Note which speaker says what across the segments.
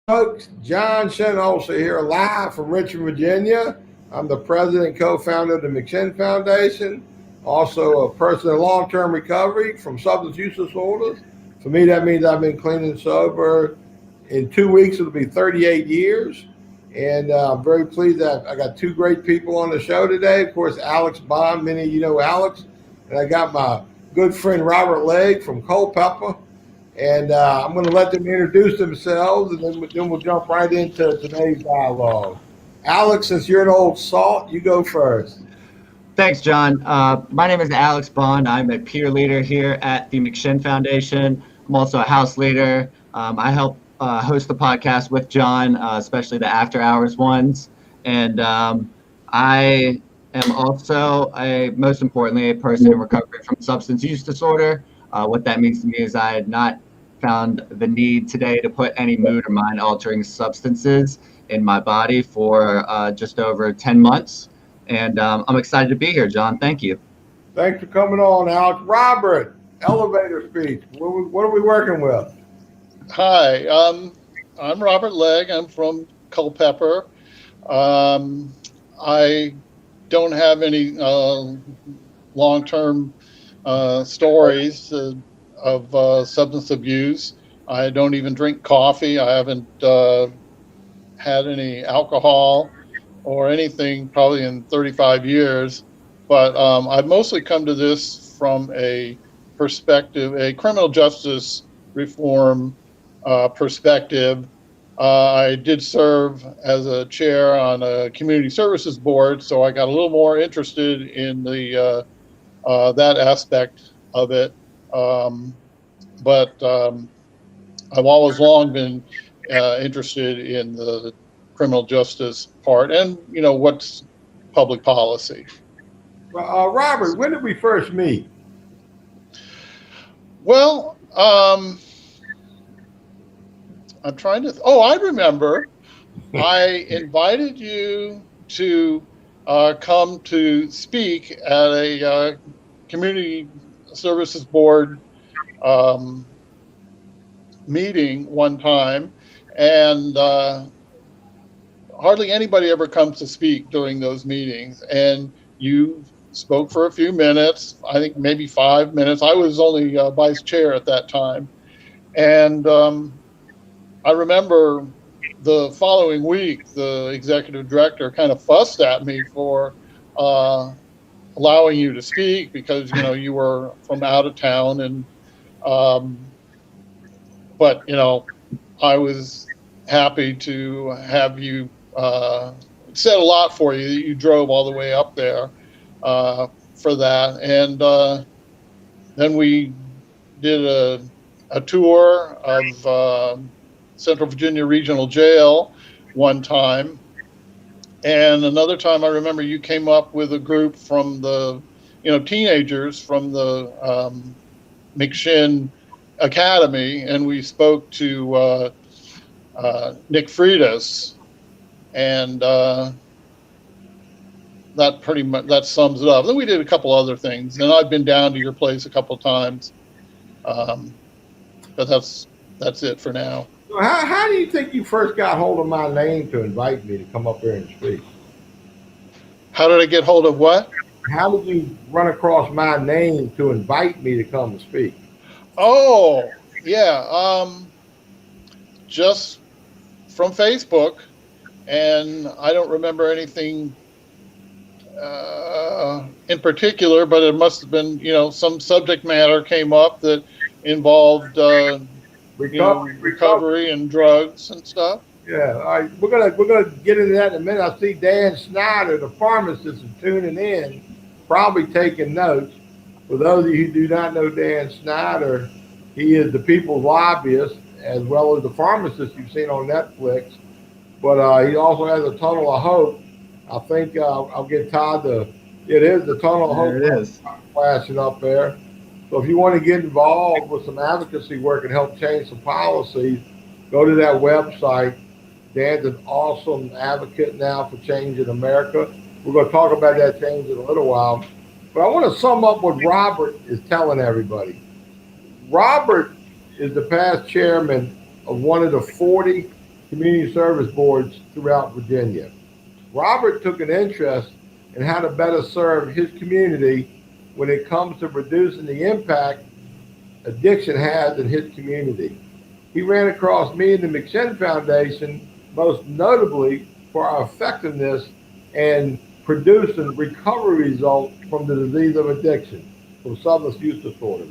Speaker 1: Folks, John Shinholser here, live from Richmond, Virginia. I'm the president and co-founder of the McShin Foundation, also a person in long-term recovery from substance use disorders. For me, that means I've been clean and sober. In 2 weeks, it'll be 38 years. And I'm very pleased that I got two great people on the show today. Of course, Alex Bond, many of you know Alex. And I got my good friend Robert Legge from Culpeper. And I'm going to let them introduce themselves, and then we'll jump right into today's dialogue. Alex, since you're an old salt, you go first.
Speaker 2: Thanks, John. My name is Alex Bond. I'm a peer leader here at the McShin Foundation. I'm also a house leader. I help host the podcast with John, especially the after hours ones. And I am also, most importantly, a person in recovery from substance use disorder. What that means to me is I had not found the need today to put any mood or mind altering substances in my body for just over 10 months. And I'm excited to be here, John. Thank you.
Speaker 1: Thanks for coming on, Alex. Robert, elevator speech. What are we working with?
Speaker 3: Hi, I'm Robert Legge. I'm from Culpeper. I don't have any long-term stories of substance abuse. I don't even drink coffee. I haven't had any alcohol or anything probably in 35 years. But I've mostly come to this from a perspective, a criminal justice reform perspective. I did serve as a chair on a community services board, so I got a little more interested in the that aspect of it. But I've always long been interested in the criminal justice part and, what's public policy.
Speaker 1: Robert, when did we first meet?
Speaker 3: Well, I'm trying to, I remember. I invited you to come to speak at a community services board meeting one time, and hardly anybody ever comes to speak during those meetings. And you spoke for a few minutes, I think maybe 5 minutes. I was only vice chair at that time. And I remember the following week, the executive director kind of fussed at me for allowing you to speak because, you were from out of town. And, but, I was happy to have you, it said a lot for you that you drove all the way up there for that. And then we did a tour of Central Virginia Regional Jail one time. And another time I remember you came up with a group from the, teenagers from the McShin Academy, and we spoke to Nick Freitas, and that pretty much, that sums it up. Then we did a couple other things, and I've been down to your place a couple times, but that's it for now.
Speaker 1: So how do you think you first got hold of my name to invite me to come up here and speak?
Speaker 3: How did I get hold of what?
Speaker 1: How did you run across my name to invite me to come and speak?
Speaker 3: Oh, yeah. Just from Facebook, and I don't remember anything in particular, but it must have been, some subject matter came up that involved recovery and drugs and stuff.
Speaker 1: Yeah, all right. We're gonna get into that in a minute. I see Dan Snyder, the pharmacist, is tuning in, probably taking notes. For those of you who do not know Dan Snyder, he is the people's lobbyist as well as the pharmacist you've seen on Netflix. But he also has a Tunnel of Hope. I think I'll get Todd to. It is the Tunnel of Hope.
Speaker 2: There it is.
Speaker 1: Flashing up there. So if you want to get involved with some advocacy work and help change some policies, go to that website. Dan's an awesome advocate now for change in America. We're going to talk about that change in a little while. But I want to sum up what Robert is telling everybody. Robert is the past chairman of one of the 40 community service boards throughout Virginia. Robert took an interest in how to better serve his community when it comes to reducing the impact addiction has in his community. He ran across me and the McShin Foundation, most notably for our effectiveness in producing recovery results from the disease of addiction, from substance use disorder.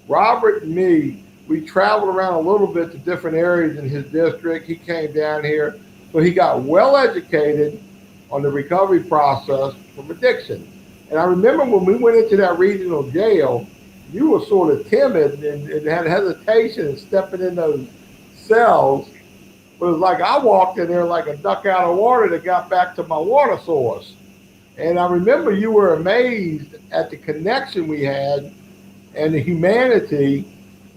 Speaker 1: Robert and me, we traveled around a little bit to different areas in his district. He came down here, so he got well educated on the recovery process from addiction. And I remember when we went into that regional jail, you were sort of timid and had hesitation in stepping in those cells. But it was like I walked in there like a duck out of water that got back to my water source. And I remember you were amazed at the connection we had and the humanity.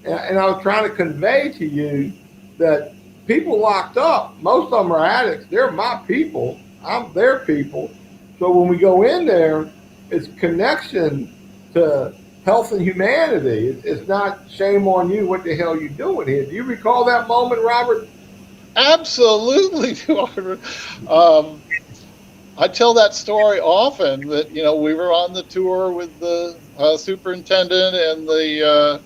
Speaker 1: And I was trying to convey to you that people locked up, most of them are addicts. They're my people. I'm their people. So when we go in there, it's connection to health and humanity. It's not shame on you. What the hell are you doing here? Do you recall that moment, Robert?
Speaker 3: Absolutely. I tell that story often that, we were on the tour with the superintendent and the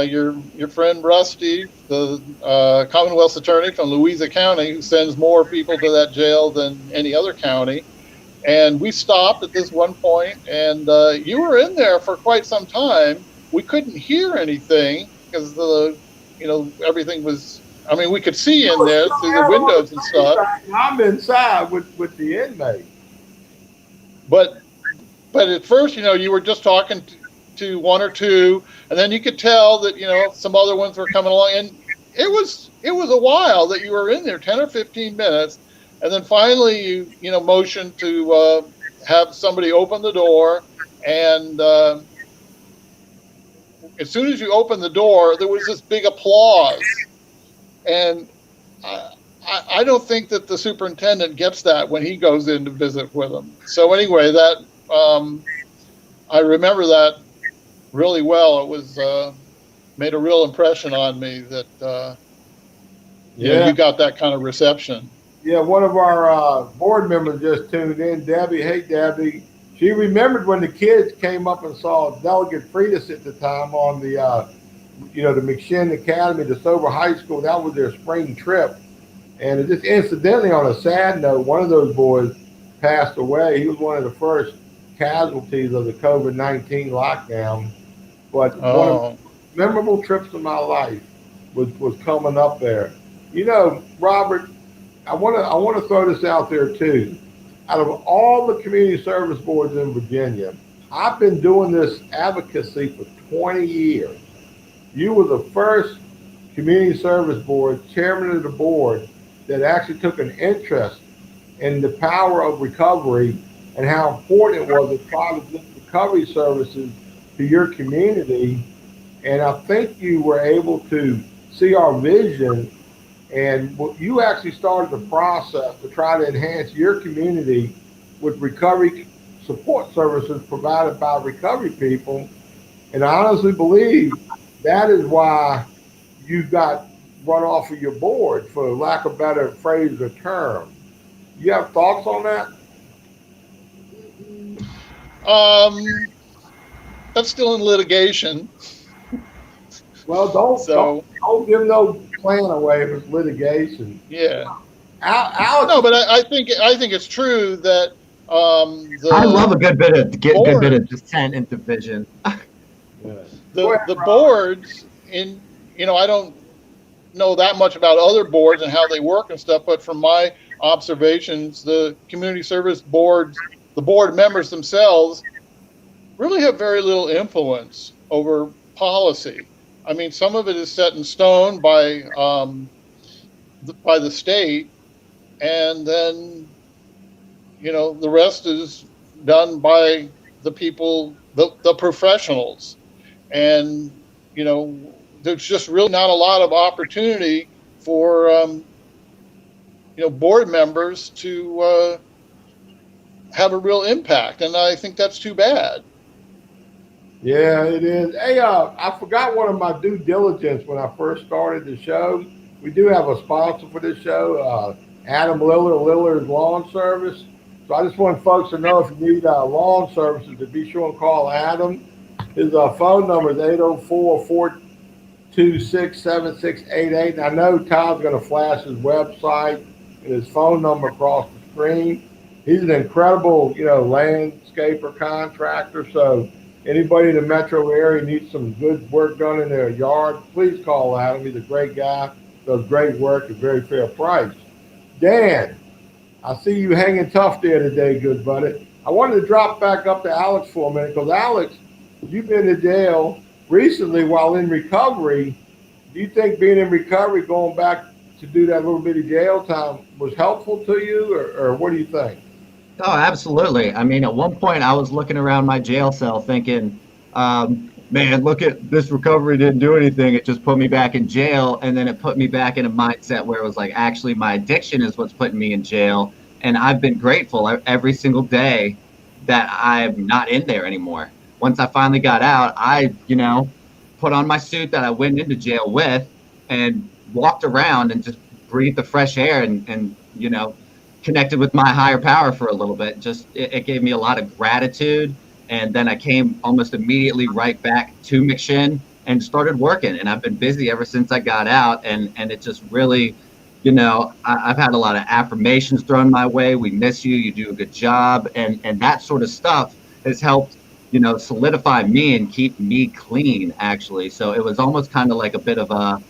Speaker 3: your friend Rusty, the Commonwealth's attorney from Louisa County, who sends more people to that jail than any other county. And we stopped at this one point, and you were in there for quite some time. We couldn't hear anything because everything was. I mean, we could see in there through the windows and stuff.
Speaker 1: I'm inside with the inmate.
Speaker 3: But at first, you were just talking to one or two, and then you could tell that some other ones were coming along, and it was a while that you were in there, 10 or 15 minutes, and then finally you motioned to have somebody open the door, and as soon as you opened the door, there was this big applause, and I don't think that the superintendent gets that when he goes in to visit with them. So anyway, that I remember that really well. It was made a real impression on me that you got that kind of reception.
Speaker 1: Yeah, one of our board members just tuned in, Debbie. Hey, Debbie. She remembered when the kids came up and saw Delegate Freitas at the time on the, the McShin Academy, the Sober High School. That was their spring trip. And just incidentally, on a sad note, one of those boys passed away. He was one of the first casualties of the COVID-19 lockdown. But one of the memorable trips of my life was coming up there. Robert, I want to throw this out there too. Out of all the community service boards in Virginia, I've been doing this advocacy for 20 years. You were the first community service board, chairman of the board, that actually took an interest in the power of recovery and how important it was to provide recovery services to your community. And I think you were able to see our vision, and you actually started the process to try to enhance your community with recovery support services provided by recovery people. And I honestly believe that is why you got run off of your board, for lack of better phrase or term. You have thoughts on that?
Speaker 3: That's still in litigation.
Speaker 1: Well, don't give no plan away if it's litigation.
Speaker 3: Yeah.
Speaker 1: Alex,
Speaker 3: no, but I think it's true that
Speaker 2: I love a good bit of dissent and division.
Speaker 3: The boards in I don't know that much about other boards and how they work and stuff, but from my observations, the community service boards, the board members themselves, really have very little influence over policy. I mean, some of it is set in stone by the state, and then the rest is done by the people, the professionals, and there's just really not a lot of opportunity for board members to have a real impact, and I think that's too bad. Yeah,
Speaker 1: it is. Hey, I forgot one of my due diligence when I first started the show. we do have a sponsor for this show, Adam Lillard's Lawn Service. So I just want folks to know if you need lawn services to be sure and call Adam. His phone number is 804-426-7688. And I know Todd's going to flash his website and his phone number across the screen. He's an incredible, landscaper contractor. So anybody in the metro area needs some good work done in their yard, please call Adam. He's a great guy, does great work at very fair price. Dan, I see you hanging tough there today, good buddy. I wanted to drop back up to Alex for a minute because Alex, you've been to jail recently while in recovery. Do you think being in recovery, going back to do that little bit of jail time was helpful to you, or what do you think?
Speaker 2: Oh, absolutely. I mean, at one point I was looking around my jail cell thinking, man, look at this recovery didn't do anything. It just put me back in jail. And then it put me back in a mindset where it was like, actually, my addiction is what's putting me in jail. And I've been grateful every single day that I'm not in there anymore. Once I finally got out, I, put on my suit that I went into jail with and walked around and just breathed the fresh air and connected with my higher power for a little bit. Just it gave me a lot of gratitude. And then I came almost immediately right back to McShin and started working. And I've been busy ever since I got out. And it just really, I've had a lot of affirmations thrown my way. We miss you. You do a good job. And that sort of stuff has helped, solidify me and keep me clean, actually. So it was almost kind of like a bit of a,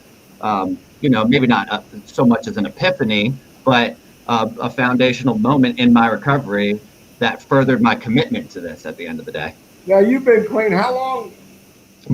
Speaker 2: maybe not so much as an epiphany, but a foundational moment in my recovery that furthered my commitment to this at the end of the day.
Speaker 1: Now, you've been clean how long?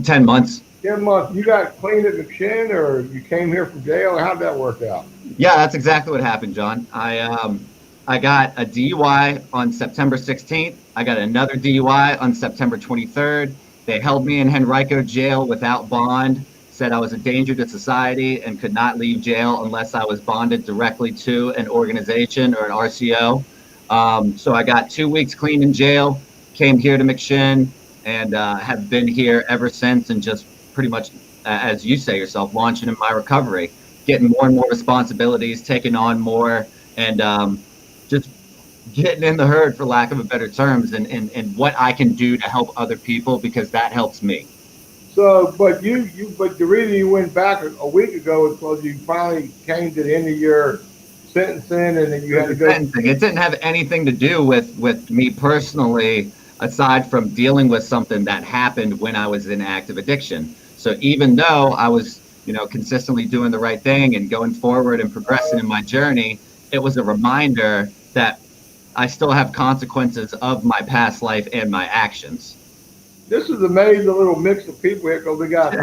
Speaker 2: 10 months.
Speaker 1: 10 months. You got clean at McShin, or you came here from jail? How'd that work out?
Speaker 2: Yeah, that's exactly what happened, John. I got a DUI on September 16th. I got another DUI on September 23rd. They held me in Henrico jail without bond, said I was a danger to society and could not leave jail unless I was bonded directly to an organization or an RCO. So I got 2 weeks clean in jail, came here to McShin, and have been here ever since, and just pretty much, as you say yourself, launching in my recovery, getting more and more responsibilities, taking on more, and just getting in the herd, for lack of a better terms, and what I can do to help other people, because that helps me.
Speaker 1: So, but the reason you went back a week ago is because you finally came to the end of your sentencing, and then you had to go.
Speaker 2: Sentencing. It didn't have anything to do with me personally, aside from dealing with something that happened when I was in active addiction. So even though I was, consistently doing the right thing and going forward and progressing in my journey, it was a reminder that I still have consequences of my past life and my actions.
Speaker 1: This is an amazing little mix of people here, because we got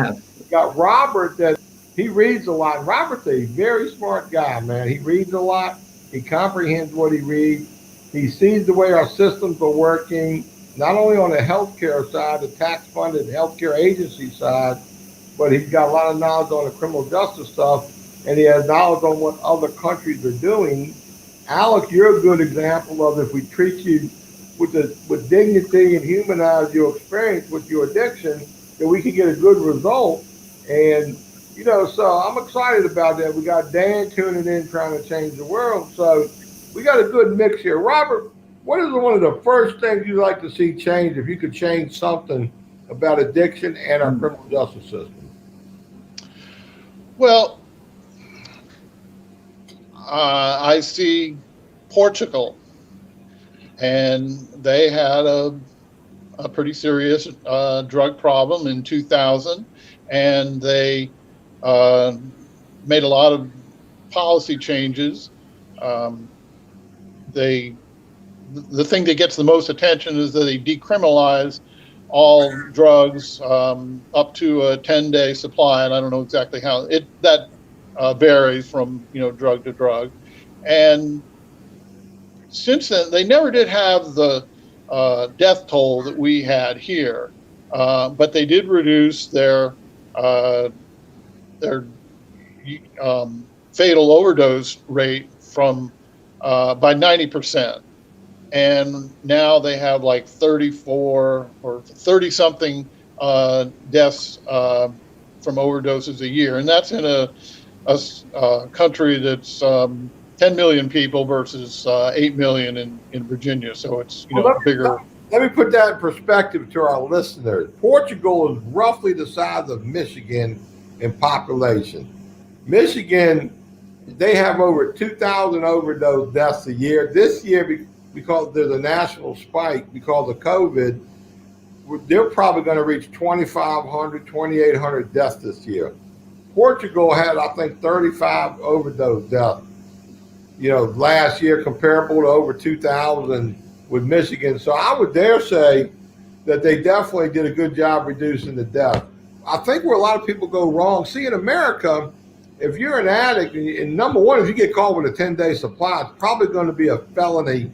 Speaker 1: Robert, that he reads a lot. Robert's a very smart guy, man. He reads a lot. He comprehends what he reads. He sees the way our systems are working, not only on the healthcare side, the tax-funded healthcare agency side, but he's got a lot of knowledge on the criminal justice stuff, and he has knowledge on what other countries are doing. Alex, you're a good example of, if we treat you with dignity and humanize your experience with your addiction, that we can get a good result. And, so I'm excited about that. We got Dan tuning in, trying to change the world. So we got a good mix here. Robert, what is one of the first things you'd like to see change, if you could change something about addiction and our criminal justice system?
Speaker 3: Well, I see Portugal, and they had a pretty serious drug problem in 2000, and they made a lot of policy changes. The thing that gets the most attention is that they decriminalize all drugs up to a 10-day supply, and I don't know exactly how that varies from drug to drug. And since then, they never did have the death toll that we had here, but they did reduce their fatal overdose rate from by 90%. And now they have like 34 or 30 something deaths from overdoses a year. And that's in a a country that's 10 million people versus 8 million in Virginia. So it's, bigger.
Speaker 1: Let me put that in perspective to our listeners. Portugal is roughly the size of Michigan in population. Michigan, they have over 2,000 overdose deaths a year. This year, because there's a national spike because of COVID, they're probably going to reach 2,500, 2,800 deaths this year. Portugal had, I think, 35 overdose deaths, last year, comparable to over 2,000 with Michigan. So I would dare say that they definitely did a good job reducing the death. I think where a lot of people go wrong, see, in America, if you're an addict, and number one, if you get caught with a 10-day supply, it's probably going to be a felony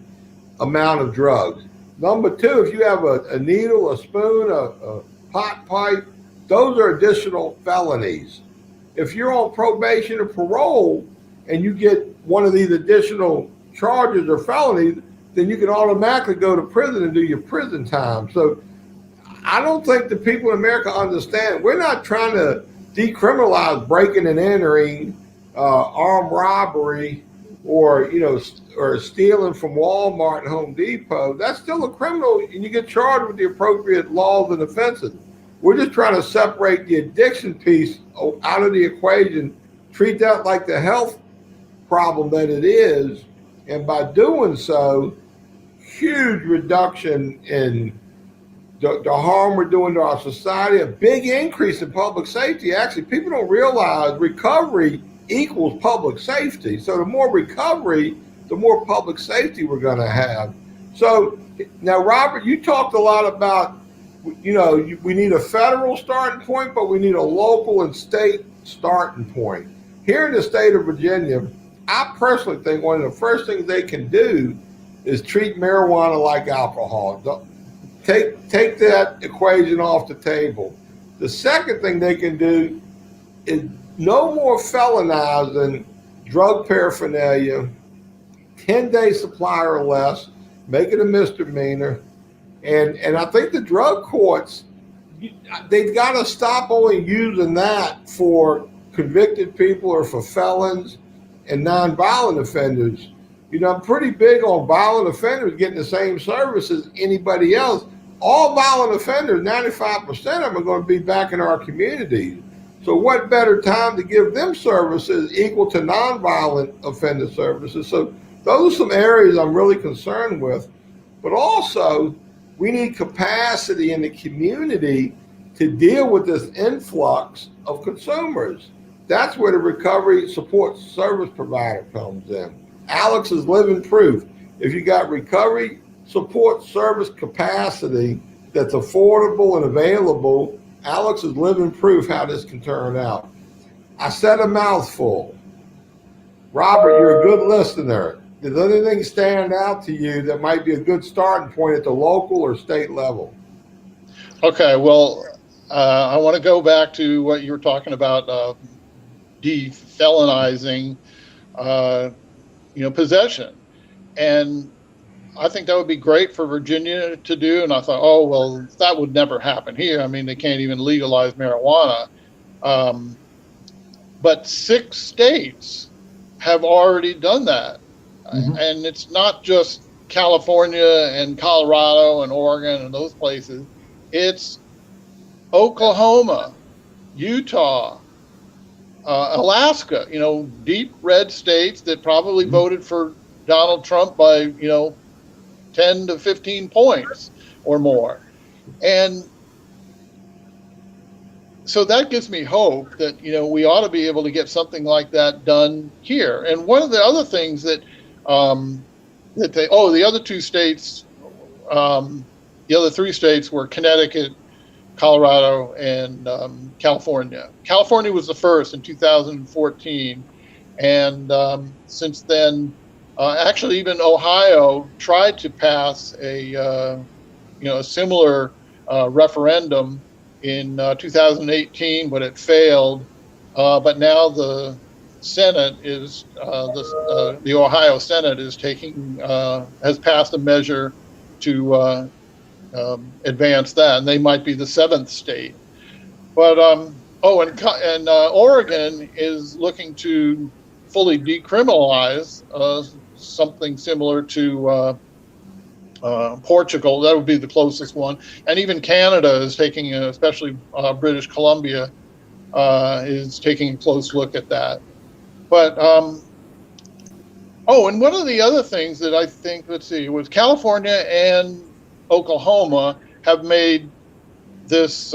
Speaker 1: amount of drugs. Number two, if you have a needle, a spoon, a pot pipe, those are additional felonies. If you're on probation or parole and you get one of these additional charges or felonies, then you can automatically go to prison and do your prison time. So I don't think the people in America understand. We're not trying to decriminalize breaking and entering, armed robbery, or stealing from Walmart and Home Depot. That's still a criminal, and you get charged with the appropriate laws and offenses. We're just trying to separate the addiction piece out of the equation, treat that like the health problem that it is, and by doing so, huge reduction in the harm we're doing to our society, a big increase in public safety. Actually, people don't realize recovery equals public safety. So the more recovery, the more public safety we're going to have. So now, Robert, you talked a lot about, we need a federal starting point, but we need a local and state starting point. Here in the state of Virginia, I personally think one of the first things they can do is treat marijuana like alcohol. Take that equation off the table. The second thing they can do is no more felonizing drug paraphernalia, 10-day supply or less, make it a misdemeanor. And I think the drug courts, they've got to stop only using that for convicted people or for felons and nonviolent offenders. I'm pretty big on violent offenders getting the same service as anybody else. All violent offenders, 95% of them are going to be back in our communities. So what better time to give them services equal to nonviolent offender services? So those are some areas I'm really concerned with. But also, we need capacity in the community to deal with this influx of consumers. That's where the recovery support service provider comes in. Alex is living proof. If you got recovery support service capacity that's affordable and available, Alex is living proof how this can turn out. I said a mouthful. Robert, you're a good listener. Does anything stand out to you that might be a good starting point at the local or state level?
Speaker 3: Okay, well, I want to go back to what you were talking about, defelonizing, possession. And I think that would be great for Virginia to do. And I thought, oh, well, that would never happen here. I mean, they can't even legalize marijuana. But 6 states have already done that. Mm-hmm. And it's not just California and Colorado and Oregon and those places. It's Oklahoma, Utah, Alaska, deep red states that probably voted for Donald Trump by, 10 to 15 points or more. And so that gives me hope that, we ought to be able to get something like that done here. And one of the other things that the other 2 states, the other 3 states were Connecticut, Colorado, and California. California was the first in 2014. And since then, actually, even Ohio tried to pass a similar referendum in 2018, but it failed. But now the Senate is the Ohio Senate is has passed a measure to advance that, and they might be the 7th state. But and Oregon is looking to fully decriminalize something similar to Portugal. That would be the closest one. And even Canada is taking, especially British Columbia, is taking a close look at that. But, and one of the other things that I think, was California and Oklahoma have made this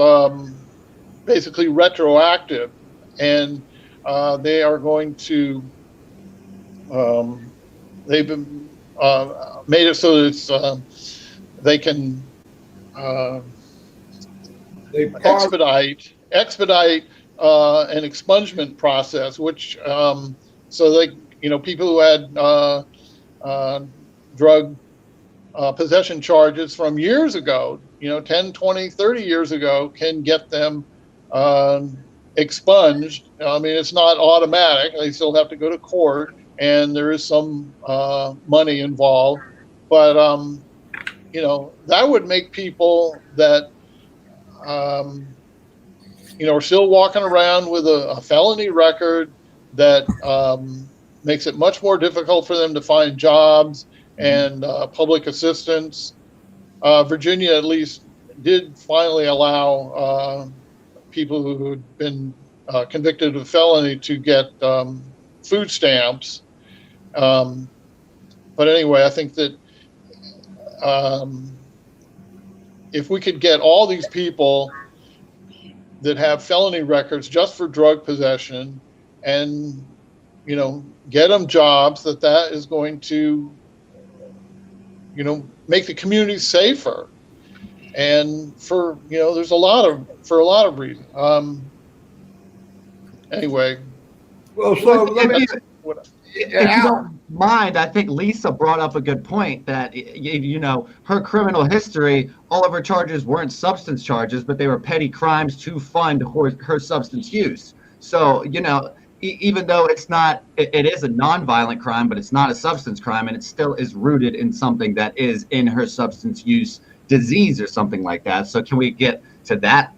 Speaker 3: basically retroactive, and they are going to, they've been made it so that it's, they can expedite an expungement process, which so they, people who had drug possession charges from years ago, 10, 20, 30 years ago, can get them expunged. I mean, it's not automatic. They still have to go to court, and there is some money involved. But, that would make people that, are still walking around with a felony record that makes it much more difficult for them to find jobs and public assistance. Virginia, at least, did finally allow people who had been convicted of felony to get food stamps. But anyway, I think that if we could get all these people that have felony records just for drug possession and, get them jobs, that is going to, make the community safer. And for a lot of reasons. Anyway.
Speaker 1: Well, so let me.
Speaker 2: If you don't mind, I think Lisa brought up a good point that, her criminal history, all of her charges weren't substance charges, but they were petty crimes to fund her substance use. So, even though it is a nonviolent crime, but it's not a substance crime, and it still is rooted in something that is in her substance use disease or something like that. So can we get to that,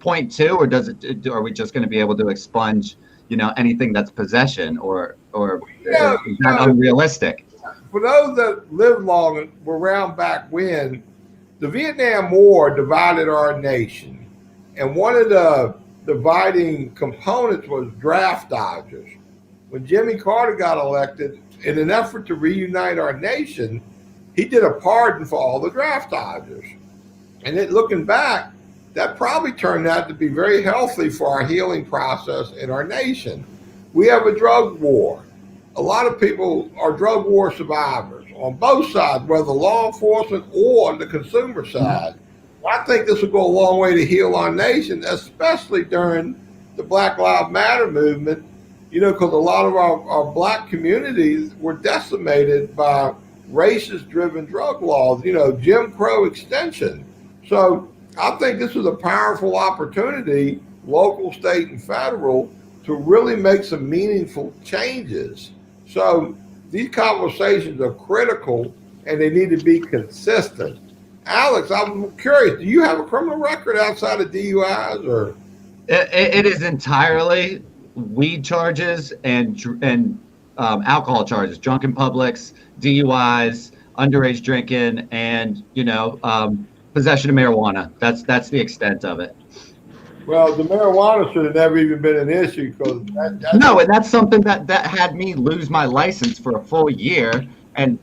Speaker 2: point too, or are we just going to be able to expunge, anything that's possession, or is that unrealistic?
Speaker 1: For those that lived long and were around back when, the Vietnam War divided our nation, and one of the dividing components was draft dodgers. When Jimmy Carter got elected, in an effort to reunite our nation, he did a pardon for all the draft dodgers. And then looking back, that probably turned out to be very healthy for our healing process in our nation. We have a drug war. A lot of people are drug war survivors on both sides, whether law enforcement or on the consumer side. I think this will go a long way to heal our nation, especially during the Black Lives Matter movement, because a lot of our black communities were decimated by racist-driven drug laws, Jim Crow extension. So I think this is a powerful opportunity, local, state, and federal, to really make some meaningful changes. So these conversations are critical, and they need to be consistent. Alex, I'm curious, do you have a criminal record outside of DUIs, or?
Speaker 2: It is entirely weed charges and alcohol charges, drunken publics, DUIs, underage drinking, and possession of marijuana. That's the extent of it.
Speaker 1: Well, the marijuana should have never even been an issue, because
Speaker 2: no, and that's something that had me lose my license for a full year. And,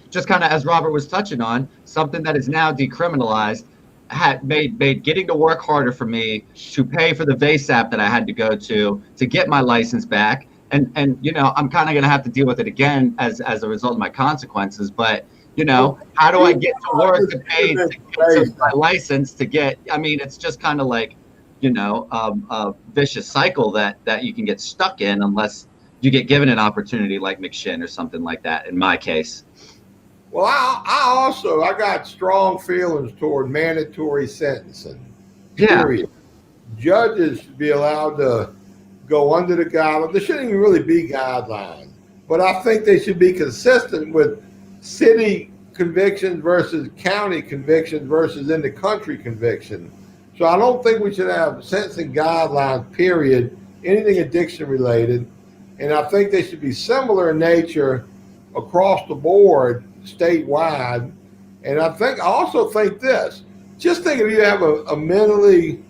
Speaker 2: just kind of as Robert was touching on, something that is now decriminalized had made getting to work harder for me, to pay for the VASAP that I had to go to get my license back. And I'm kind of going to have to deal with it again as a result of my consequences. But, how do I get to work to pay to get my license to get, it's just kind of like, a vicious cycle that you can get stuck in unless you get given an opportunity like McShin or something like that, in my case.
Speaker 1: Well, I got strong feelings toward mandatory sentencing. Period. Yeah. Judges should be allowed to go under the guidelines. There shouldn't even really be guidelines, but I think they should be consistent with city convictions versus county convictions versus in the country conviction. So I don't think we should have sentencing guidelines, period, anything addiction related. And I think they should be similar in nature across the board, statewide. And I also think this, just think if you have a mentally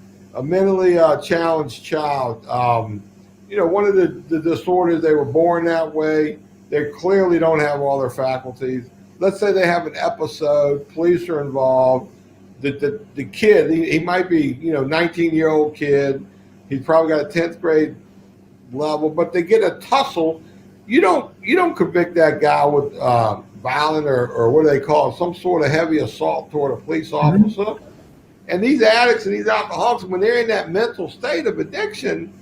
Speaker 1: challenged child, one of the disorders, they were born that way. They clearly don't have all their faculties. Let's say they have an episode, police are involved. The kid, he might be, 19-year-old kid. He's probably got a 10th grade level, but they get a tussle. You don't convict that guy with violent or what do they call it, some sort of heavy assault toward a police officer. Mm-hmm. And these addicts and these alcoholics, when they're in that mental state of addiction,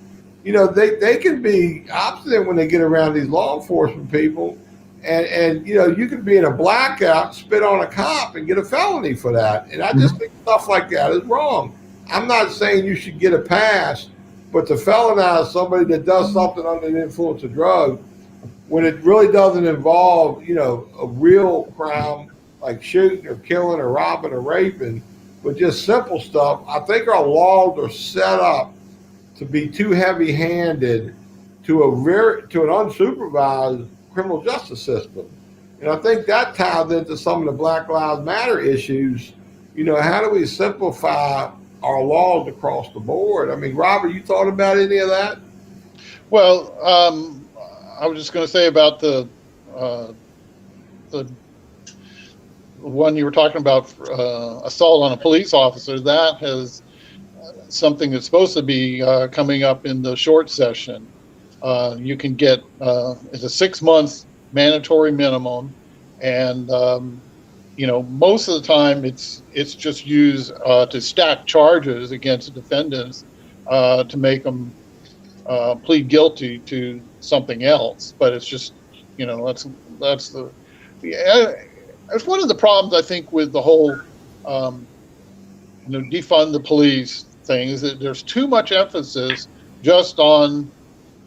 Speaker 1: they can be obstinate when they get around these law enforcement people. And you could be in a blackout, spit on a cop, and get a felony for that. And I just think stuff like that is wrong. I'm not saying you should get a pass, but to felonize somebody that does something under the influence of drugs, when it really doesn't involve, a real crime like shooting or killing or robbing or raping, but just simple stuff, I think our laws are set up to be too heavy-handed to an unsupervised criminal justice system. And I think that ties into some of the Black Lives Matter issues. How do we simplify our laws across the board? I mean, Robert, you thought about any of that?
Speaker 3: Well, I was just going to say about the one you were talking about, assault on a police officer. That has something that's supposed to be coming up in the short session. You can get it's a 6 months mandatory minimum, and most of the time it's just used to stack charges against defendants to make them plead guilty to something else. But it's just that's it's one of the problems I think with the whole defund the police thing, is that there's too much emphasis just on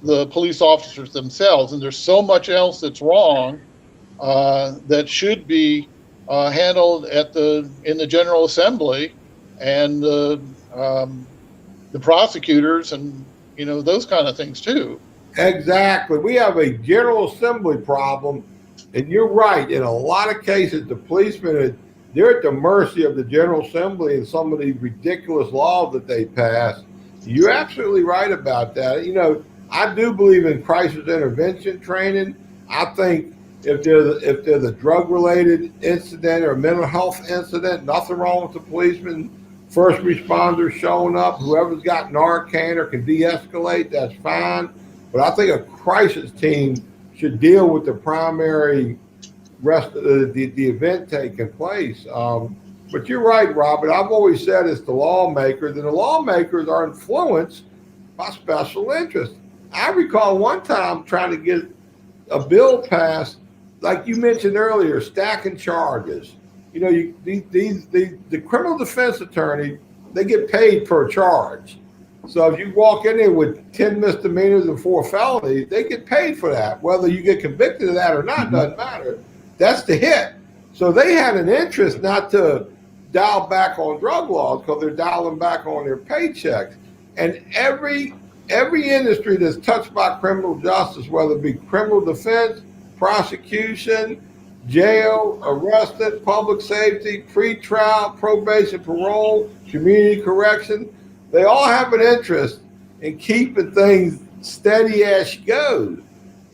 Speaker 3: the police officers themselves, and there's so much else that's wrong that should be handled in the General Assembly, and the prosecutors, and those kind of things too.
Speaker 1: Exactly. We have a General Assembly problem, and you're right. In a lot of cases, the policemen they're at the mercy of the General Assembly and some of these ridiculous laws that they pass. You're absolutely right about that. I do believe in crisis intervention training. I think if there's a drug-related incident or a mental health incident, nothing wrong with the policeman, first responders showing up, whoever's got Narcan or can de-escalate, that's fine. But I think a crisis team should deal with the primary rest of the event taking place. But you're right, Robert. I've always said it's the lawmakers, and the lawmakers are influenced by special interests. I recall one time trying to get a bill passed, like you mentioned earlier, stacking charges. The criminal defense attorney, they get paid per charge. So if you walk in there with 10 misdemeanors and 4 felonies, they get paid for that. Whether you get convicted of that or not doesn't matter. That's the hit. So they had an interest not to dial back on drug laws because they're dialing back on their paychecks. And every industry that's touched by criminal justice, whether it be criminal defense, prosecution, jail, arrested, public safety, pretrial, probation, parole, community correction, they all have an interest in keeping things steady as she goes.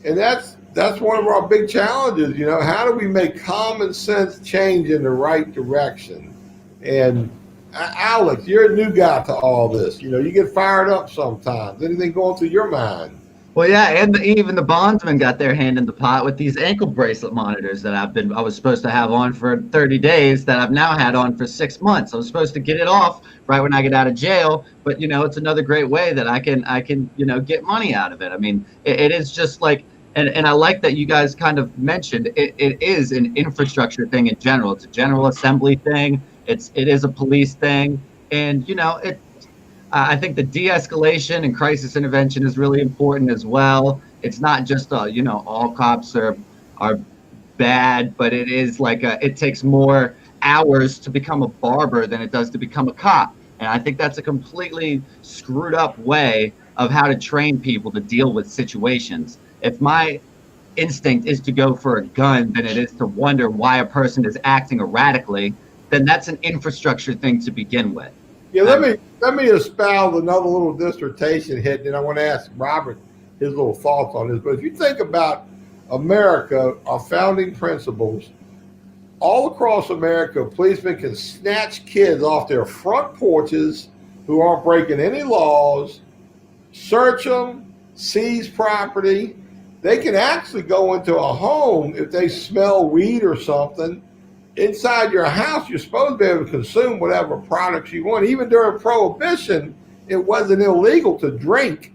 Speaker 1: And that's one of our big challenges. How do we make common sense change in the right direction? And Alex, you're a new guy to all this. You get fired up sometimes. Anything going through your mind?
Speaker 2: Well, yeah, and even the bondsmen got their hand in the pot with these ankle bracelet monitors that I was supposed to have on for 30 days that I've now had on for 6 months. I was supposed to get it off right when I get out of jail, but it's another great way that I can get money out of it. I mean, it is just like, and I like that you guys kind of mentioned it is an infrastructure thing in general. It's a General Assembly thing. It is a police thing, and I think the de-escalation and crisis intervention is really important as well. It's not just all cops are bad, but it is like it takes more hours to become a barber than it does to become a cop. And I think that's a completely screwed up way of how to train people to deal with situations. If my instinct is to go for a gun than it is to wonder why a person is acting erratically, then that's an infrastructure thing to begin with.
Speaker 1: Yeah, let me espouse another little dissertation hit, and I want to ask Robert his little thoughts on this. But if you think about America, our founding principles, all across America, policemen can snatch kids off their front porches who aren't breaking any laws, search them, seize property. They can actually go into a home if they smell weed or something. Inside your house, you're supposed to be able to consume whatever products you want. Even during Prohibition, it wasn't illegal to drink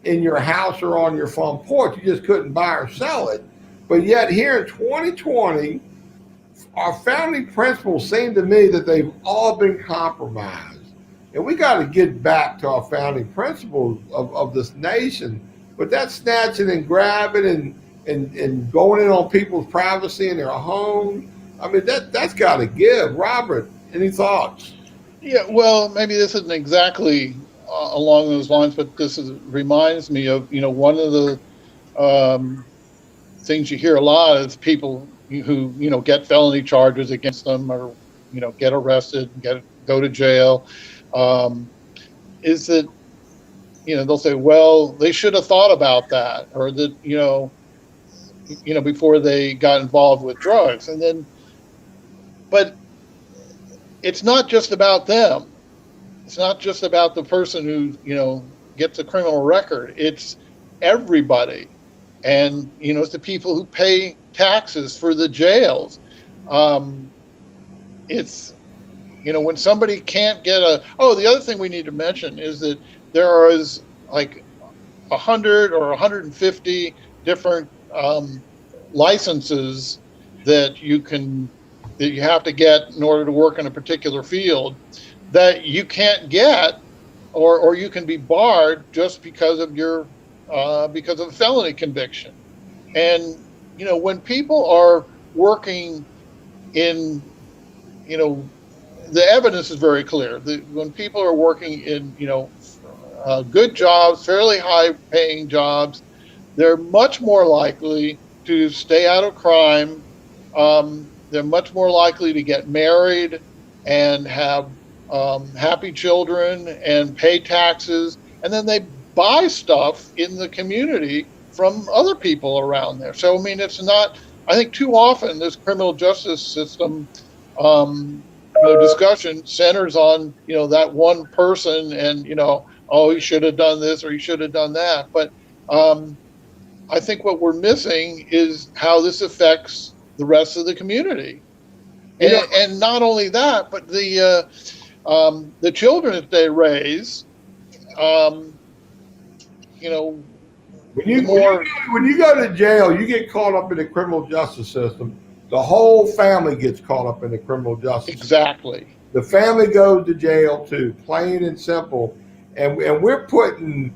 Speaker 1: in your house or on your front porch. You just couldn't buy or sell it. But yet here in 2020, our founding principles seem to me that they've all been compromised. And we got to get back to our founding principles of this nation. But that snatching and grabbing and going in on people's privacy in their homes, I mean, that's got to give. Robert, any thoughts?
Speaker 3: Yeah, well, maybe this isn't exactly along those lines, but reminds me of, one of the things you hear a lot is people who, get felony charges against them or, get arrested, go to jail, is that, they'll say, well, they should have thought about that, or that, before they got involved with drugs. And then, but it's not just about them. It's not just about the person who, gets a criminal record. It's everybody. And, it's the people who pay taxes for the jails. It's, when somebody can't get the other thing we need to mention is that there is like 100 or 150 different licenses that you have to get in order to work in a particular field that you can't get, or you can be barred just because of your because of a felony conviction. And when people are working in, the evidence is very clear that when people are working in good jobs, fairly high paying jobs, they're much more likely to stay out of crime. They're much more likely to get married and have happy children and pay taxes. And then they buy stuff in the community from other people around there. So, I mean, it's not, I think too often this criminal justice system discussion centers on, that one person and, oh, he should have done this or he should have done that. But I think what we're missing is how this affects the rest of the community. And not only that, but the children that they raise,
Speaker 1: when you go to jail, you get caught up in the criminal justice system. The whole family gets caught up in the criminal justice system.
Speaker 3: Exactly.
Speaker 1: The family goes to jail too, plain and simple. And we're putting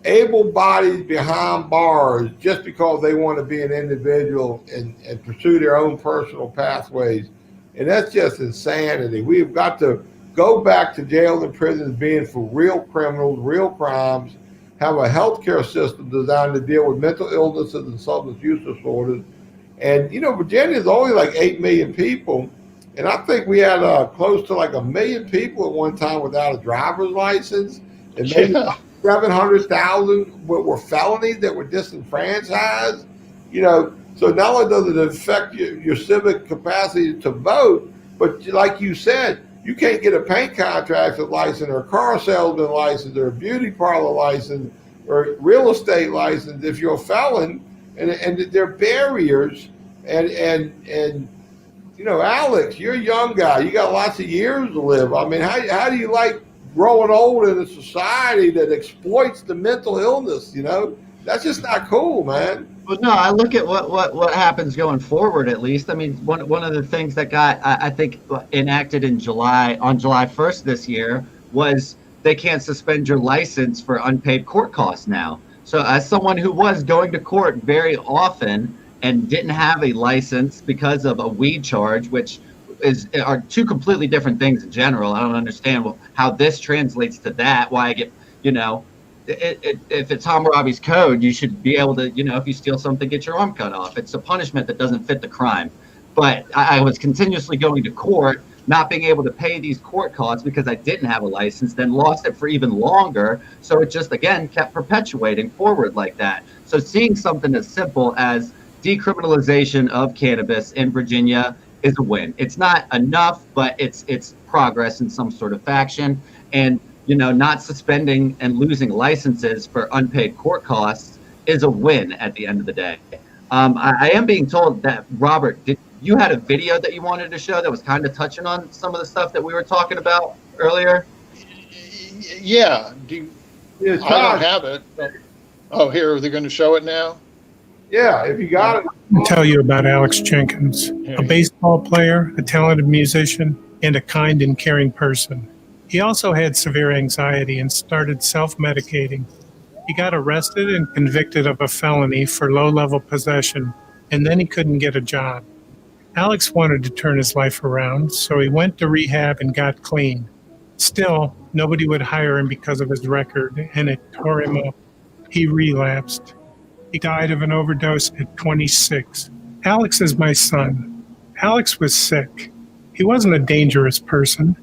Speaker 1: able bodies behind bars just because they want to be an individual and pursue their own personal pathways. And that's just insanity. We've got to go back to jail and prisons being for real criminals, real crimes, have a healthcare system designed to deal with mental illnesses and substance use disorders. And, Virginia is only like 8 million people. And I think we had close to like 1 million people at one time without a driver's license. And maybe 700,000 were felonies that were disenfranchised. So not only does it affect your civic capacity to vote, but like you said, you can't get a paint contractor license or a car salesman license or a beauty parlor license or real estate license if you're a felon. And there are barriers. And Alex, you're a young guy. You got lots of years to live. I mean, how do you like growing old in a society that exploits the mental illness? That's just not cool, man.
Speaker 2: Well, no, I look at what happens going forward, at least. I mean, one of the things that got, I think, enacted on July 1st this year was they can't suspend your license for unpaid court costs now. So as someone who was going to court very often and didn't have a license because of a weed charge, which are two completely different things in general. I don't understand how this translates to that. Why I get, if it's Hammurabi's code, you should be able to, if you steal something, get your arm cut off. It's a punishment that doesn't fit the crime. But I was continuously going to court, not being able to pay these court costs because I didn't have a license, then lost it for even longer. So it just, again, kept perpetuating forward like that. So seeing something as simple as decriminalization of cannabis in Virginia is a win. It's not enough, but it's progress in some sort of faction. And not suspending and losing licenses for unpaid court costs is a win at the end of the day. I am being told that, Robert, you had a video that you wanted to show that was kind of touching on some of the stuff that we were talking about earlier.
Speaker 3: Yeah. I don't have it. Oh, here, they're going to show it now?
Speaker 1: Yeah, if you got it.
Speaker 4: I'll tell you about Alex Jenkins, a baseball player, a talented musician, and a kind and caring person. He also had severe anxiety and started self-medicating. He got arrested and convicted of a felony for low-level possession, and then he couldn't get a job. Alex wanted to turn his life around, so he went to rehab and got clean. Still, nobody would hire him because of his record, and it tore him up. He relapsed. He died of an overdose at 26. Alex is my son. Alex was sick. He wasn't a dangerous person.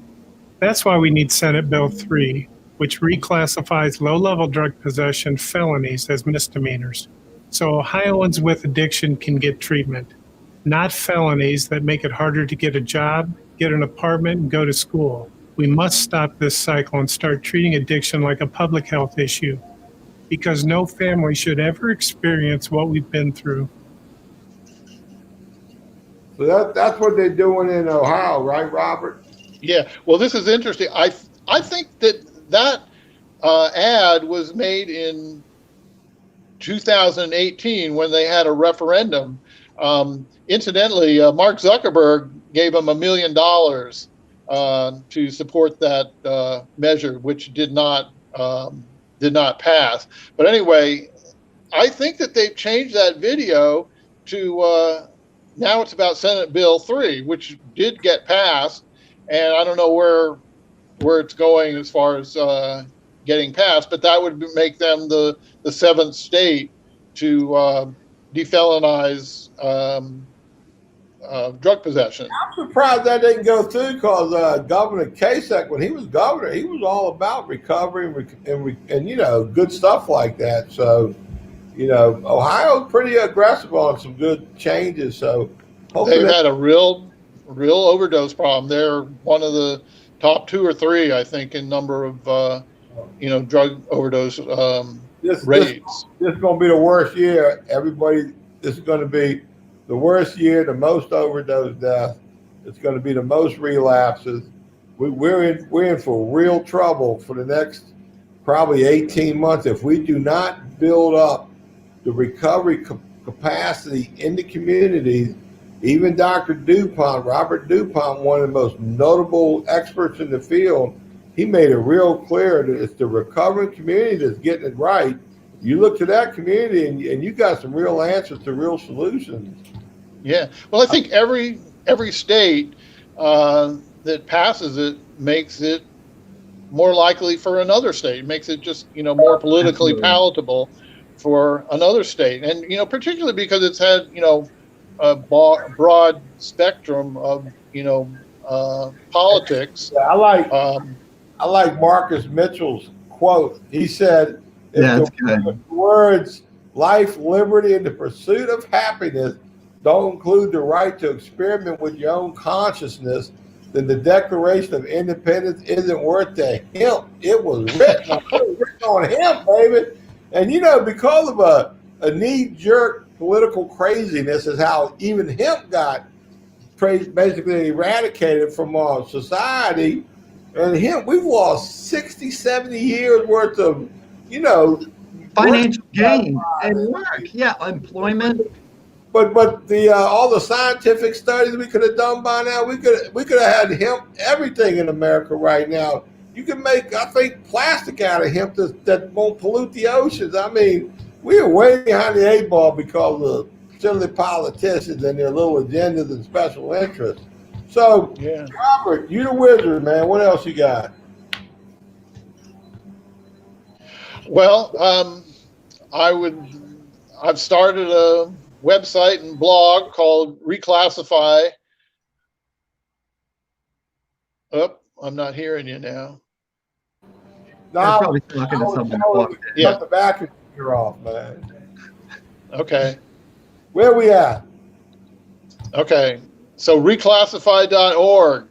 Speaker 4: That's why we need Senate Bill 3, which reclassifies low-level drug possession felonies as misdemeanors, so Ohioans with addiction can get treatment, not felonies that make it harder to get a job, get an apartment, and go to school. We must stop this cycle and start treating addiction like a public health issue, because no family should ever experience what we've been through.
Speaker 1: So that's what they're doing in Ohio, right, Robert?
Speaker 3: Yeah. Well, this is interesting. I think that ad was made in 2018 when they had a referendum. Incidentally, Mark Zuckerberg gave them $1 million to support that measure, which did not pass. But anyway, I think that they've changed that video to now it's about Senate Bill 3, which did get passed, and I don't know where it's going as far as getting passed, but that would make them the seventh state to defelonize drug possession.
Speaker 1: I'm surprised that didn't go through because Governor Kasich, when he was governor, he was all about recovery and good stuff like that. So, Ohio's pretty aggressive on some good changes. So
Speaker 3: they've had a real overdose problem. They're one of the top 2 or 3, I think, in number of drug overdose rates.
Speaker 1: This is going to be the worst year. This is going to be the worst year, the most overdose deaths. It's going to be the most relapses. We're in for real trouble for the next probably 18 months if we do not build up the recovery capacity in the communities. Even Dr. DuPont, Robert DuPont, one of the most notable experts in the field, he made it real clear that it's the recovering community that's getting it right. You look to that community and you got some real answers to real solutions.
Speaker 3: Yeah. Well, I think every state that passes it makes it more likely for another state. It makes it just, more politically palatable for another state. And, particularly because it's had, a broad spectrum of, politics.
Speaker 1: Yeah, I like Marcus Mitchell's quote. He said, if the words life, liberty, and the pursuit of happiness don't include the right to experiment with your own consciousness, then the Declaration of Independence isn't worth the hemp. It was written on hemp, baby. And, because of a knee-jerk political craziness is how even hemp got basically eradicated from our society. And hemp, we've lost 60, 70 years worth of,
Speaker 2: financial gain and work. Yeah, employment.
Speaker 1: But all the scientific studies we could have done by now, we could have had hemp everything in America right now. You can make, I think, plastic out of hemp that won't pollute the oceans. I mean, we are way behind the 8 ball because of silly politicians and their little agendas and special interests. So,
Speaker 3: Yeah.
Speaker 1: Robert, you the wizard, man. What else you got?
Speaker 3: Well, I've started a website and blog called Reclassify. Oh, I'm not hearing you now.
Speaker 2: I was
Speaker 1: Now,
Speaker 2: probably talking to someone.
Speaker 3: Yeah.
Speaker 1: cut the vacuum cleaner off, man.
Speaker 3: Okay.
Speaker 1: Where we at?
Speaker 3: Okay. So reclassify.org,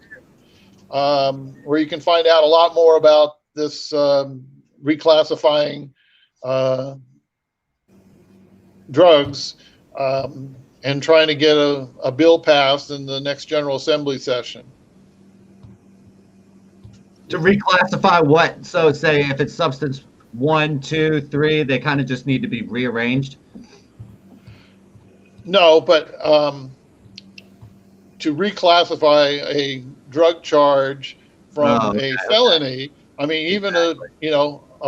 Speaker 3: where you can find out a lot more about this reclassifying drugs and trying to get a bill passed in the next General Assembly session.
Speaker 2: To reclassify what? So say if it's substance 1, 2, 3, they kind of just need to be rearranged.
Speaker 3: No, but to reclassify a drug charge from a felony, I mean, even a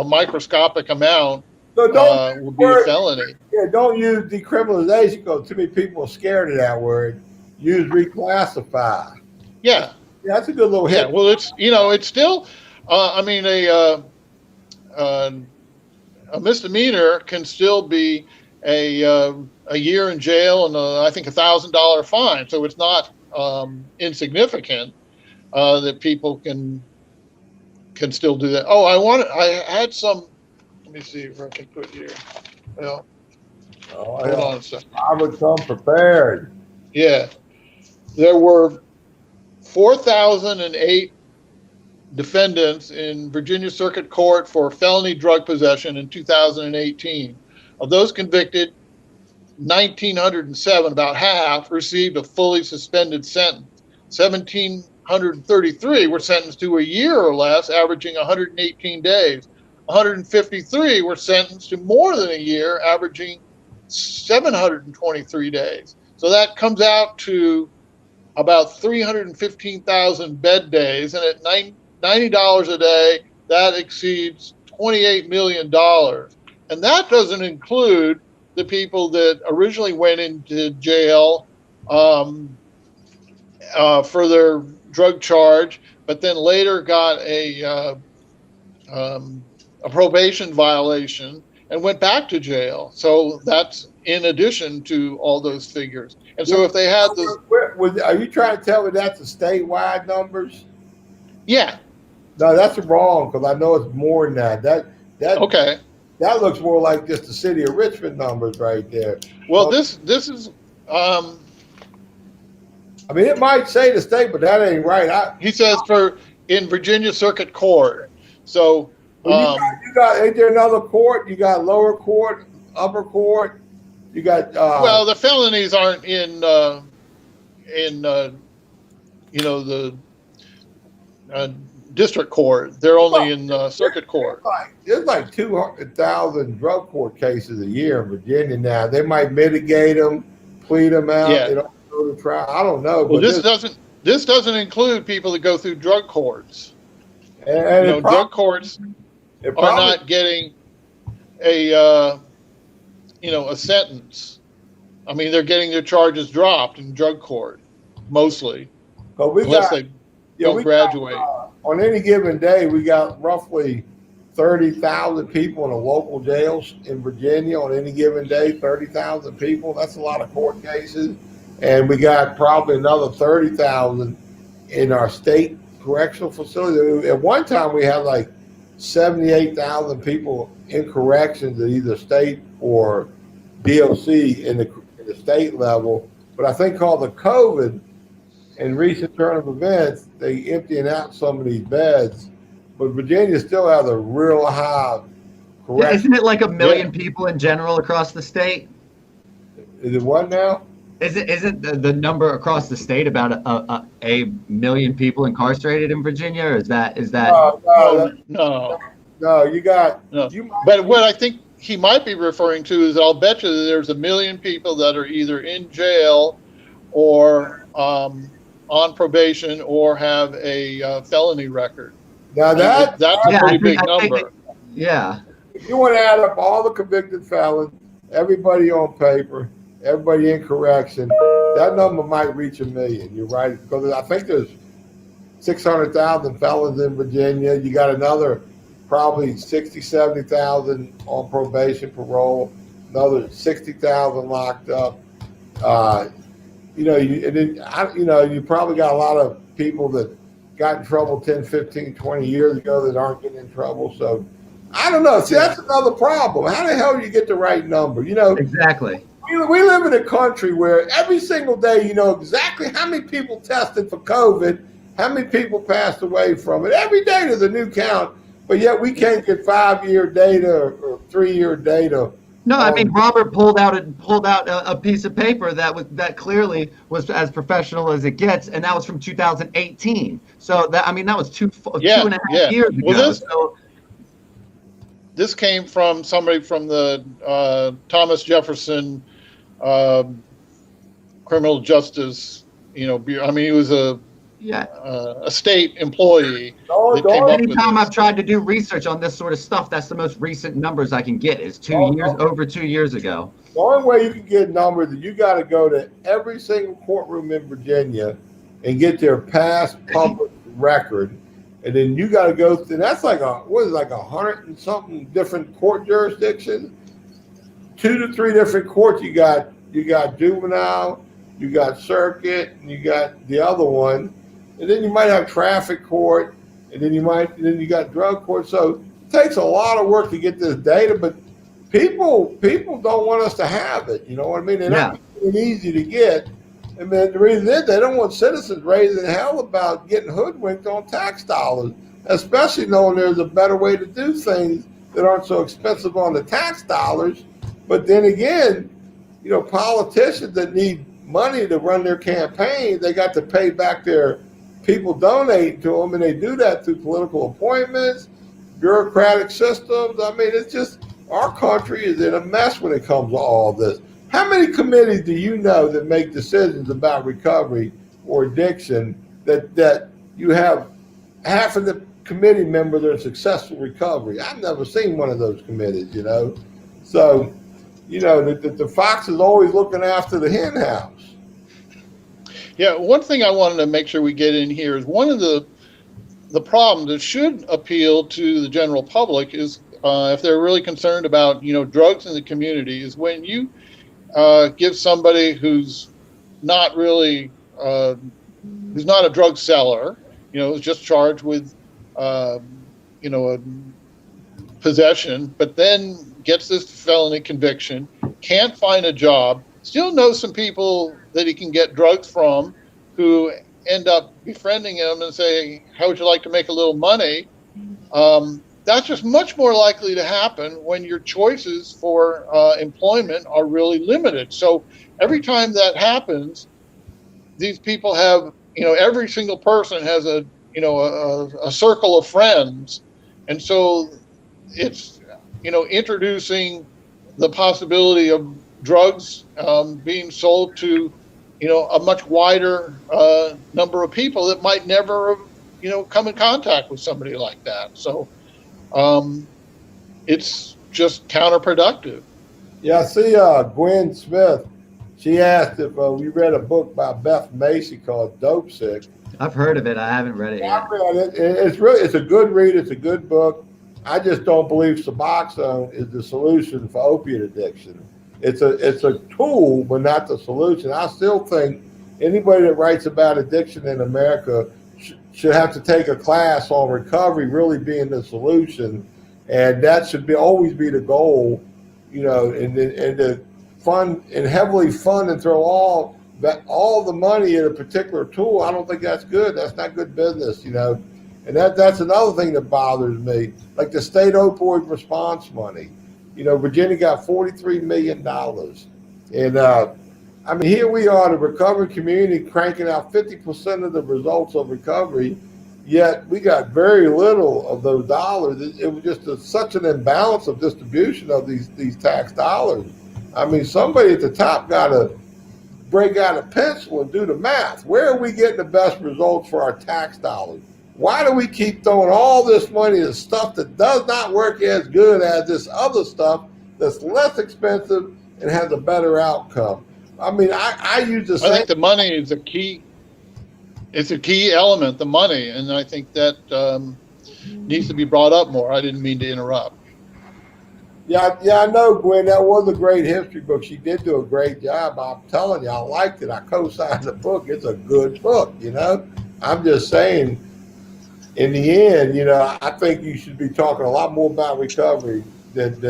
Speaker 3: microscopic amount
Speaker 1: So don't
Speaker 3: would be a felony.
Speaker 1: Yeah, don't use decriminalization because too many people are scared of that word. Use reclassify.
Speaker 3: Yeah.
Speaker 1: Yeah, that's a good little
Speaker 3: Yeah.
Speaker 1: hit.
Speaker 3: Well, it's still, I mean, a misdemeanor can still be a year in jail and I think $1,000 fine. So it's not insignificant that people can still do that. Oh, I had some. Let me see if I can put here. Well, hold on a second.
Speaker 1: I would come prepared.
Speaker 3: Yeah, there were 4,008 defendants in Virginia Circuit Court for felony drug possession in 2018. Of those convicted, 1,907, about half, received a fully suspended sentence. 1,733 were sentenced to a year or less, averaging 118 days. 153 were sentenced to more than a year, averaging 723 days. So that comes out to about 315,000 bed days, and at $90 a day, that exceeds $28 million. And that doesn't include the people that originally went into jail for their drug charge, but then later got a probation violation and went back to jail. So that's in addition to all those figures. And so if they had this,
Speaker 1: Are you trying to tell me that's the statewide numbers?
Speaker 3: yeah,
Speaker 1: No, that's wrong because I know it's more than that. That
Speaker 3: okay.
Speaker 1: That looks more like just the city of Richmond numbers right there.
Speaker 3: Well, this is.
Speaker 1: I mean, it might say the state, but that ain't right.
Speaker 3: He says in Virginia Circuit Court. So
Speaker 1: you got ain't there another court? You got lower court, upper court. You got
Speaker 3: well, the felonies aren't in the district court. They're only in circuit court.
Speaker 1: There's like 200,000 drug court cases a year in Virginia now. They might mitigate them, plead them out.
Speaker 3: Yeah.
Speaker 1: They don't go to trial. I don't know.
Speaker 3: Well,
Speaker 1: but
Speaker 3: this doesn't include people that go through drug courts.
Speaker 1: and
Speaker 3: Drug courts are not getting a sentence. I mean, they're getting their charges dropped in drug court, mostly, unless they don't graduate.
Speaker 1: On any given day, we got roughly 30,000 people in the local jails in Virginia. On any given day, 30,000 people. That's a lot of court cases. And we got probably another 30,000 in our state correctional facility. At one time, we had like 78,000 people in corrections at either state or DOC in the state level. But I think called the COVID and recent turn of events, they emptying out some of these beds. But Virginia still has a real high correction.
Speaker 2: Isn't it like 1 million people in general across the state?
Speaker 1: Is it what now?
Speaker 2: Isn't the number across the state about a million people incarcerated in Virginia? Or is that?
Speaker 3: No,
Speaker 1: you got.
Speaker 3: No. But what I think he might be referring to is I'll bet you that there's 1 million people that are either in jail or on probation or have a felony record.
Speaker 1: Now
Speaker 3: that's a pretty big number.
Speaker 2: Yeah.
Speaker 1: If you want to add up all the convicted felons, everybody on paper, everybody in correction, that number might reach 1 million. You're right, because I think there's 600,000 felons in Virginia. You got another probably 60, 70,000 on probation, parole, another 60,000 locked up. You probably got a lot of people that got in trouble 10, 15, 20 years ago that aren't getting in trouble. So I don't know. See, that's another problem. How the hell do you get the right number?
Speaker 2: Exactly.
Speaker 1: We live in a country where every single day you know exactly how many people tested for COVID, how many people passed away from it. Every day there's a new count, but yet we can't get 5-year data or 3-year data.
Speaker 2: No, I mean Robert pulled out a piece of paper that clearly was as professional as it gets, and that was from 2018. So that was two and a half years ago.
Speaker 3: This came from somebody from the Thomas Jefferson criminal justice. He was a state employee.
Speaker 2: Anytime I've tried to do research on this sort of stuff, that's the most recent numbers I can get is over 2 years ago.
Speaker 1: The only way you can get numbers is you got to go to every single courtroom in Virginia and get their past public record, and then you got to go through. That's like 100 and something different court jurisdictions, 2 to 3 different courts. You got juvenile, you got circuit, and you got the other one. And then you might have traffic court, and then you got drug court. So it takes a lot of work to get this data, but people don't want us to have it. You know what I mean? They're not making it easy to get. I mean, the reason is they don't want citizens raising hell about getting hoodwinked on tax dollars, especially knowing there's a better way to do things that aren't so expensive on the tax dollars. But then again, politicians that need money to run their campaign, they got to pay back their people donating to them, and they do that through political appointments, bureaucratic systems. I mean, it's just, our country is in a mess when it comes to all this. How many committees do you know that make decisions about recovery or addiction that you have half of the committee members are in successful recovery? I've never seen one of those committees, So, the fox is always looking after the hen house.
Speaker 3: Yeah, one thing I wanted to make sure we get in here is one of the problems that should appeal to the general public is if they're really concerned about drugs in the community, is when you give somebody who's not really who's not a drug seller, is just charged with a possession, but then gets this felony conviction, can't find a job, still knows some people that he can get drugs from who end up befriending him and say, how would you like to make a little money? That's just much more likely to happen when your choices for employment are really limited. So every time that happens, these people have, every single person has a circle of friends. And so it's, introducing the possibility of drugs being sold to, a much wider number of people that might never have, come in contact with somebody like that. So it's just counterproductive.
Speaker 1: Yeah, I see Gwen Smith. She asked if we read a book by Beth Macy called Dope Sick.
Speaker 2: I've heard of it. I haven't read it yet.
Speaker 1: I read it. It's a good read. It's a good book. I just don't believe Suboxone is the solution for opiate addiction. It's a tool, but not the solution. I still think anybody that writes about addiction in America should have to take a class on recovery really being the solution, and that should always be the goal, and to fund and heavily fund and throw all the money in a particular tool. I don't think that's good. That's not good business, And that's another thing that bothers me, like the state opioid response money. Virginia got $43 million. And here we are, the recovery community, cranking out 50% of the results of recovery, yet we got very little of those dollars. It was just such an imbalance of distribution of these tax dollars. Somebody at the top got to break out a pencil and do the math. Where are we getting the best results for our tax dollars? Why do we keep throwing all this money at stuff that does not work as good as this other stuff that's less expensive and has a better outcome? I mean, I use the
Speaker 3: I
Speaker 1: same.
Speaker 3: think the money is a key. It's a key element, the money, and I think that needs to be brought up more. I didn't mean to interrupt.
Speaker 1: Yeah, I know, Gwen. That was a great history book. She did do a great job. I'm telling you, I liked it. I co-signed the book. It's a good book, you know. I'm just saying, in the end, you know, I think you should be talking a lot more about recovery than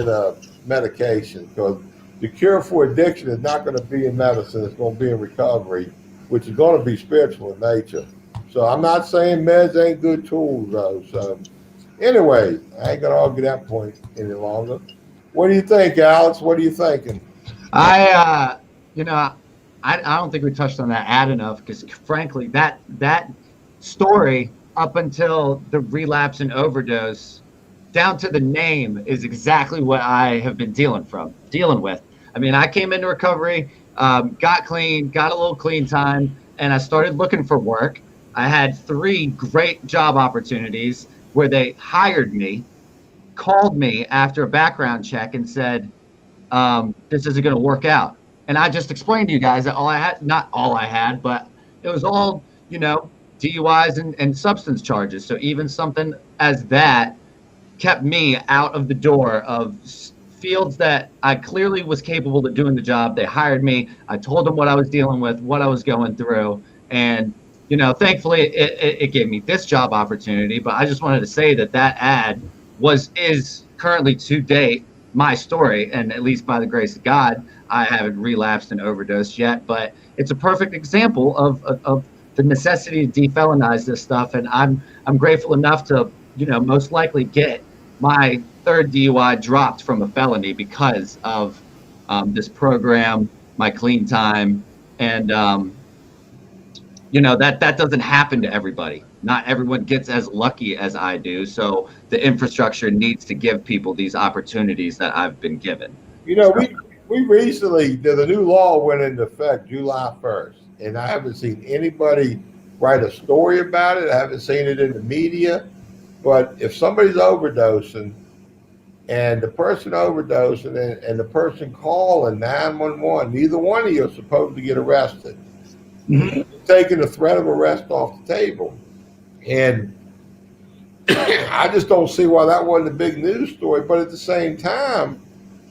Speaker 1: medication, because the cure for addiction is not going to be in medicine. It's going to be in recovery, which is going to be spiritual in nature. So I'm not saying meds ain't good tools, though. So anyway, I ain't going to argue that point any longer. What do you think, Alex? What are you thinking?
Speaker 2: You know, I don't think we touched on that ad enough, because frankly, that story up until the relapse and overdose, down to the name, is exactly what I have been dealing with. I mean, I came into recovery, got clean, got a little clean time, and I started looking for work. I had 3 great job opportunities where they hired me, called me after a background check and said, this isn't going to work out. And I just explained to you guys that not all I had, but it was all, you know, DUIs and substance charges. So even something as that kept me out of the door of fields that I clearly was capable of doing the job. They hired me. I told them what I was dealing with, what I was going through. And, you know, thankfully it gave me this job opportunity. But I just wanted to say that ad is currently to date my story, and at least by the grace of God, I haven't relapsed and overdosed yet. But it's a perfect example of the necessity to defelonize this stuff, and I'm grateful enough to, you know, most likely get my 3rd DUI dropped from a felony because of this program, my clean time, and you know, that doesn't happen to everybody. Not everyone gets as lucky as I do. So the infrastructure needs to give people these opportunities that I've been given.
Speaker 1: You know, we recently, the new law went into effect July 1st, and I haven't seen anybody write a story about it. I haven't seen it in the media. But if somebody's overdosing and the person overdosing and the person calling 911, neither one of you are supposed to get arrested. Mm-hmm. Taking the threat of arrest off the table. And I just don't see why that wasn't a big news story. But at the same time,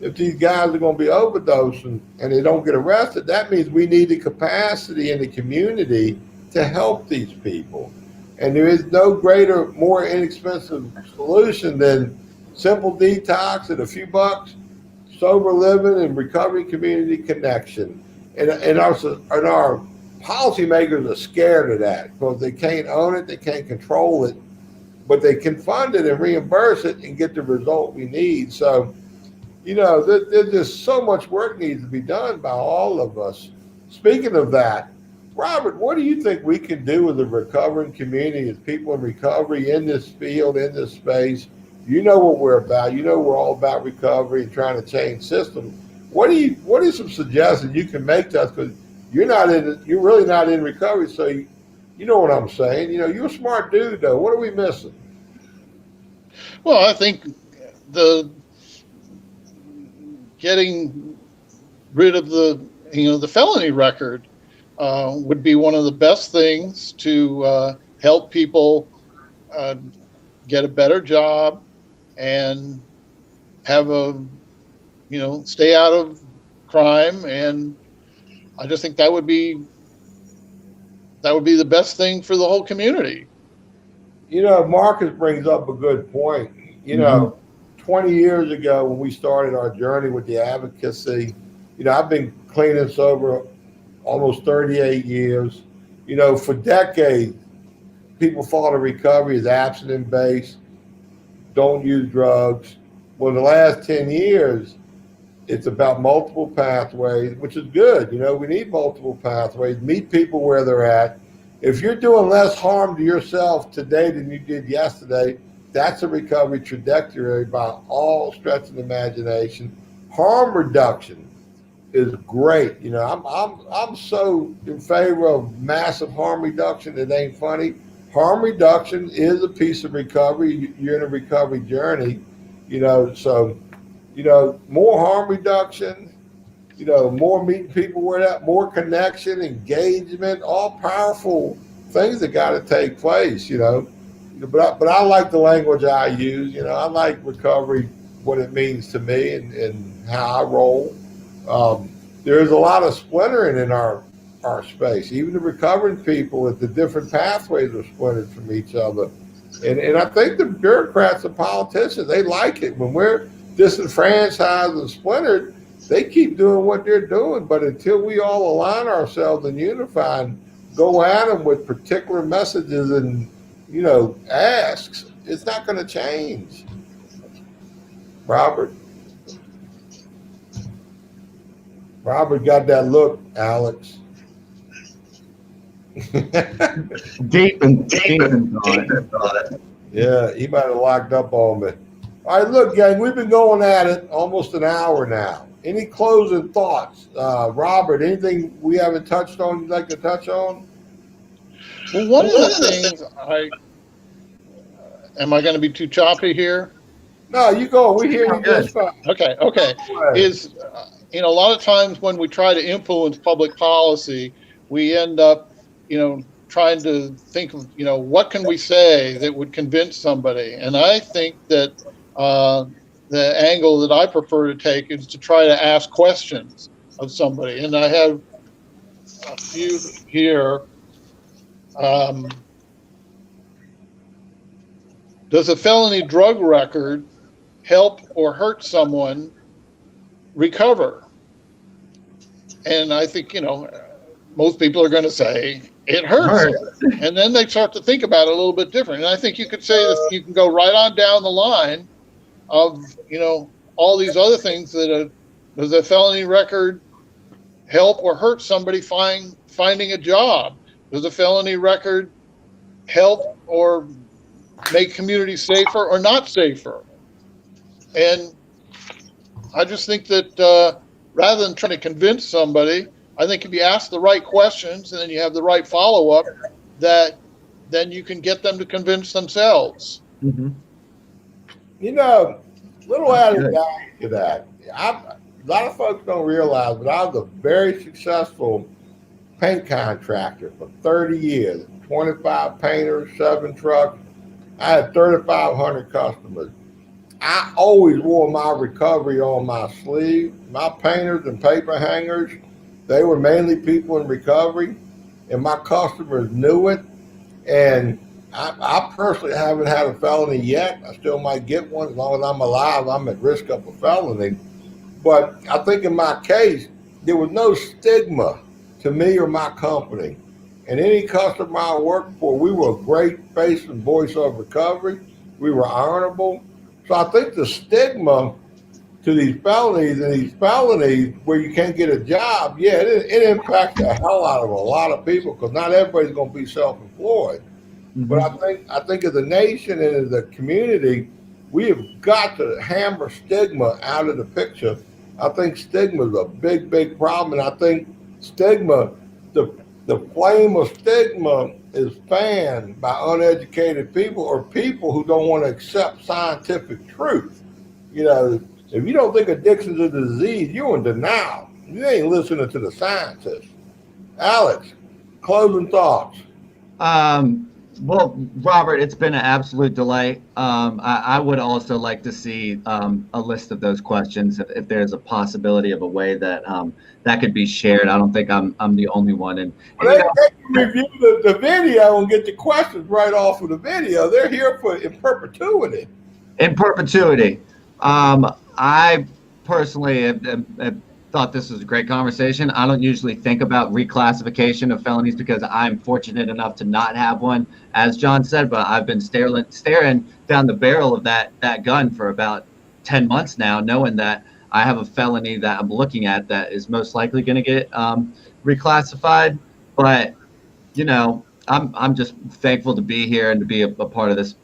Speaker 1: if these guys are going to be overdosing and they don't get arrested, that means we need the capacity in the community to help these people. And there is no greater, more inexpensive solution than simple detox at a few bucks, sober living, and recovery community connection. And our policymakers are scared of that because they can't own it, they can't control it, but they can fund it and reimburse it and get the result we need. So, you know, there's just so much work needs to be done by all of us. Speaking of that, Robert, what do you think we can do with the recovering community as people in recovery in this field, in this space? You know what we're about. You know we're all about recovery and trying to change systems. What are some suggestions you can make to us? Because you're really not in recovery, so you know what I'm saying. You know, you're a smart dude, though. What are we missing?
Speaker 3: Well, I think getting rid of the felony record would be one of the best things to help people get a better job and have stay out of crime. And I just think that would be the best thing for the whole community.
Speaker 1: You know, Marcus brings up a good point. You know, 20 years ago when we started our journey with the advocacy, you know, I've been clean and sober almost 38 years. You know, for decades, people thought of recovery as abstinence-based, don't use drugs. Well, in the last 10 years, it's about multiple pathways, which is good. You know, we need multiple pathways, meet people where they're at. If you're doing less harm to yourself today than you did yesterday, that's a recovery trajectory by all stretch of the imagination. Harm reduction is great. You know, I'm so in favor of massive harm reduction. It ain't funny. Harm reduction is a piece of recovery. You're in a recovery journey, you know, so, you know, more harm reduction, more meeting people where that, more connection, engagement, all powerful things that got to take place, But I like the language I use. I like recovery, what it means to me and how I roll. There's a lot of splintering in our space. Even the recovering people at the different pathways are splintered from each other. And I think the bureaucrats and politicians, they like it. When we're disenfranchised and splintered, they keep doing what they're doing. But until we all align ourselves and unify and go at them with particular messages and, asks, it's not going to change. Robert got that look, Alex.
Speaker 2: Deep in thought.
Speaker 1: Yeah, he might have locked up on me. All right, look, gang, we've been going at it almost an hour now. Any closing thoughts? Robert, anything we haven't touched on you'd like to touch on?
Speaker 3: Well, one of the things am I going to be too choppy here?
Speaker 1: No, you go. We hear you just fine.
Speaker 3: Okay. Is, a lot of times when we try to influence public policy, we end up, trying to think of, what can we say that would convince somebody? And I think that the angle that I prefer to take is to try to ask questions of somebody. And I have a few here. Does a felony drug record help or hurt someone recover? And I think, most people are going to say it hurts. And then they start to think about it a little bit different. And I think you could say that you can go right on down the line of, all these other things does a felony record help or hurt somebody finding a job? Does a felony record help or make communities safer or not safer? And I just think that rather than trying to convince somebody, I think if you ask the right questions and then you have the right follow-up, that then you can get them to convince themselves.
Speaker 2: Mm-hmm.
Speaker 1: Little added value to that. A lot of folks don't realize, but I was a very successful paint contractor for 30 years, 25 painters, 7 trucks. I had 3,500 customers. I always wore my recovery on my sleeve. My painters and paper hangers, they were mainly people in recovery, and my customers knew it. And I personally haven't had a felony yet. I still might get one. As long as I'm alive, I'm at risk of a felony. But I think in my case, there was no stigma to me or my company. And any customer I worked for, we were a great face and voice of recovery. We were honorable. So I think the stigma to these felonies where you can't get a job, it impacts the hell out of a lot of people because not everybody's going to be self-employed. Mm-hmm. But I think as a nation and as a community, we have got to hammer stigma out of the picture. I think stigma is a big, big problem. And I think stigma, the flame of stigma is fanned by uneducated people or people who don't want to accept scientific truth. If you don't think addiction's a disease, you're in denial. You ain't listening to the scientists. Alex, closing thoughts.
Speaker 2: Well, Robert, it's been an absolute delight. I would also like to see a list of those questions if there's a possibility of a way that that could be shared. I don't think I'm the only one. And
Speaker 1: they can review the video and get the questions right off of the video. They're here in perpetuity. In perpetuity.
Speaker 2: I personally have thought this was a great conversation. I don't usually think about reclassification of felonies because I'm fortunate enough to not have one, as John said, but I've been staring down the barrel of that gun for about 10 months now, knowing that I have a felony that I'm looking at that is most likely going to get reclassified. But, I'm just thankful to be here and to be a part of this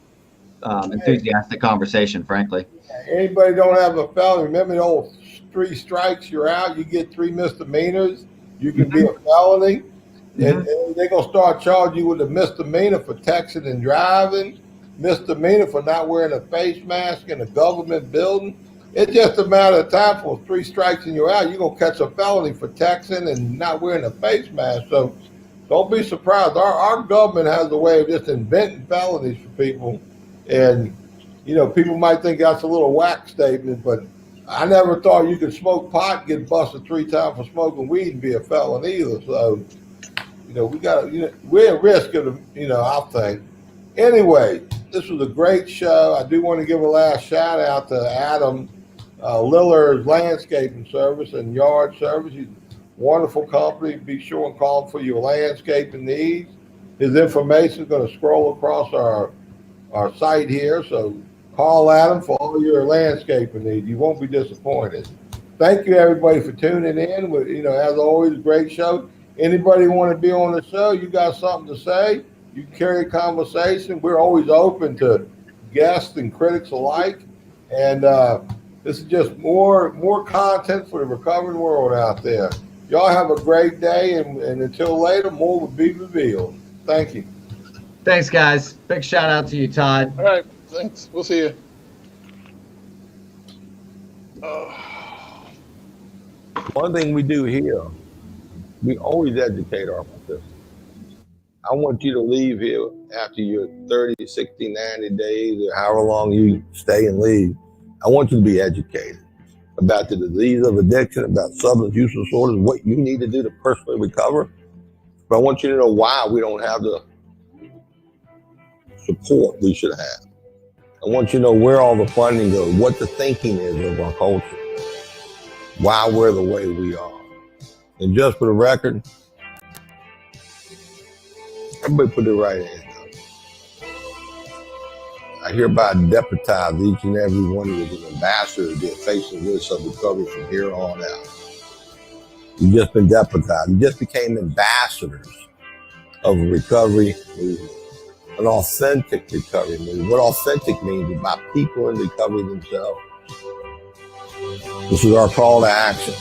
Speaker 2: enthusiastic conversation, frankly.
Speaker 1: Anybody don't have a felony, remember the old 3 strikes, you're out. You get 3 misdemeanors, you can be a felony. And they're going to start charging you with a misdemeanor for texting and driving, misdemeanor for not wearing a face mask in a government building. it's just a matter of time for 3 strikes and you're out. You're going to catch a felony for texting and not wearing a face mask. So don't be surprised. Our government has a way of just inventing felonies for people. And, you know, people might think that's a little whack statement, but I never thought you could smoke pot and get busted 3 times for smoking weed and be a felon either. So, you know, we're at risk of, I think. Anyway, this was a great show. I do want to give a last shout out to Adam Lillard's Landscaping Service and Yard Service. He's a wonderful company. Be sure and call him for your landscaping needs. His information is going to scroll across our site here. So call Adam for all your landscaping needs. You won't be disappointed. Thank you, everybody, for tuning in. As always, great show. Anybody want to be on the show, you got something to say, you can carry a conversation. We're always open to guests and critics alike. And this is just more content for the recovering world out there. Y'all have a great day, and until later, more will be revealed. Thank you.
Speaker 2: Thanks, guys. Big shout out to you, Todd.
Speaker 3: All right, thanks. We'll see you.
Speaker 1: One thing we do here, we always educate our participants. I want you to leave here after your 30, 60, 90 days, or however long you stay and leave. I want you to be educated about the disease of addiction, about substance use disorders, what you need to do to personally recover. But I want you to know why we don't have the support we should have. I want you to know where all the funding goes, what the thinking is of our culture, why we're the way we are. And just for the record, everybody put their right hand up. I hereby deputize each and every one of you as an ambassador to be facing risks of recovery from here on out. You've just been deputized. You just became ambassadors of a recovery movement, an authentic recovery movement. What authentic means is by people in recovery themselves. This is our call to action.